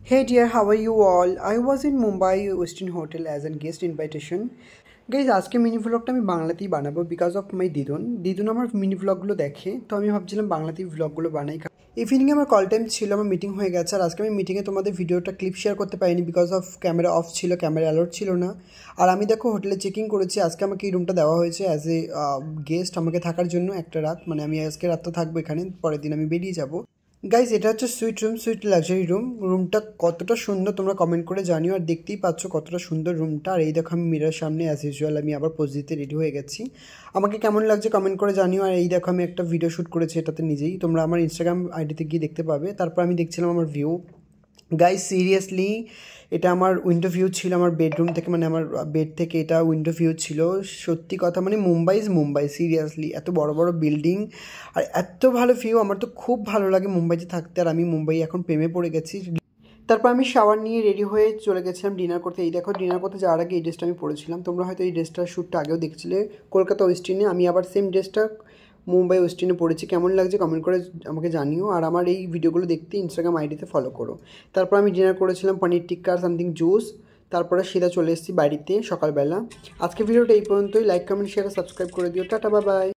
Hey dear, how are you all? I was in Mumbai Westin Hotel as a guest invitation. Guys আজকে mini ভ্লগটা আমি বাংলাতেই বানাবো because of my দিদুন আমার mini ভ্লগগুলো দেখে, তো আমি ভাবছিলাম বাংলাতেই ভ্লগগুলো বানাই। ইভিনিংয়ে আমার কল টাইম ছিল, আমার মিটিং হয়ে গেছে, আর আজকে আমি মিটিংয়ে তোমাদের ভিডিওটা ক্লিপ শেয়ার করতে পারিনি বিকজ অফ ক্যামেরা অফ ছিল, ক্যামেরা অ্যালাউড ছিল না। আর আমি দেখো হোটেলে চেকিং করেছি, আজকে আমাকে এই রুমটা দেওয়া হয়েছে অ্যাজ এ গেস্ট, আমাকে থাকার জন্য একটা রাত, মানে আমি আজকে রাতটা থাকবো এখানে, পরের দিন আমি বেরিয়ে যাবো। গাইজ এটা হচ্ছে সুইট লাক্সারি রুমটা কতটা সুন্দর তোমরা কমেন্ট করে জানিও, আর দেখতেই পাচ্ছ কতটা সুন্দর রুমটা। আর এই দেখো আমি মিরার সামনে অ্যাজ ইউজুয়াল আমি আবার পোজ দিতে রেডি হয়ে গেছি, আমাকে কেমন লাগছে কমেন্ট করে জানিও। আর এই দেখো আমি একটা ভিডিও শ্যুট করেছি এটাতে নিজেই, তোমরা আমার ইনস্টাগ্রাম আইডিতে গিয়ে দেখতে পাবে। তারপর আমি দেখছিলাম আমার ভিউ। গাইজ সিরিয়াসলি এটা আমার উইন্ডো ভিউ ছিল আমার বেডরুম থেকে, মানে আমার বেড থেকে এটা উইন্ডো ভিউ ছিল। সত্যি কথা মানে মুম্বাই সিরিয়াসলি এত বড় বড় বিল্ডিং আর এত ভালো ভিউ, আমার তো খুব ভালো লাগে মুম্বাইতে থাকতে। আর আমি মুম্বাই এখন প্রেমে পড়ে গেছি। তারপর আমি শাওয়ার নিয়ে রেডি হয়ে চলে গেছিলাম ডিনার করতে। এই দেখো ডিনার করতে যাওয়ার আগে এই ড্রেসটা আমি পরেছিলাম, তোমরা হয়তো এই ড্রেসটার শ্যুটটা আগেও দেখছিলে কলকাতা ওয়েস্টিনে। আমি আবার সেম ড্রেসটা মুম্বাই ওয়েস্টিনে পড়েছি, কেমন লাগছে কমেন্ট করে আমাকে জানিও। আর আমার এই ভিডিওগুলো দেখতে ইনস্টাগ্রাম আইডিতে ফলো করো। তারপর আমি ডিনার করেছিলাম পনির টিক্কা আর সামথিং জুস, তারপরে সিধা চলে এসেছি বাড়িতে সকালবেলা। আজকে ভিডিওটা এই পর্যন্তই, লাইক কমেন্ট শেয়ার সাবস্ক্রাইব করে দিও, টাটা বাই বাই।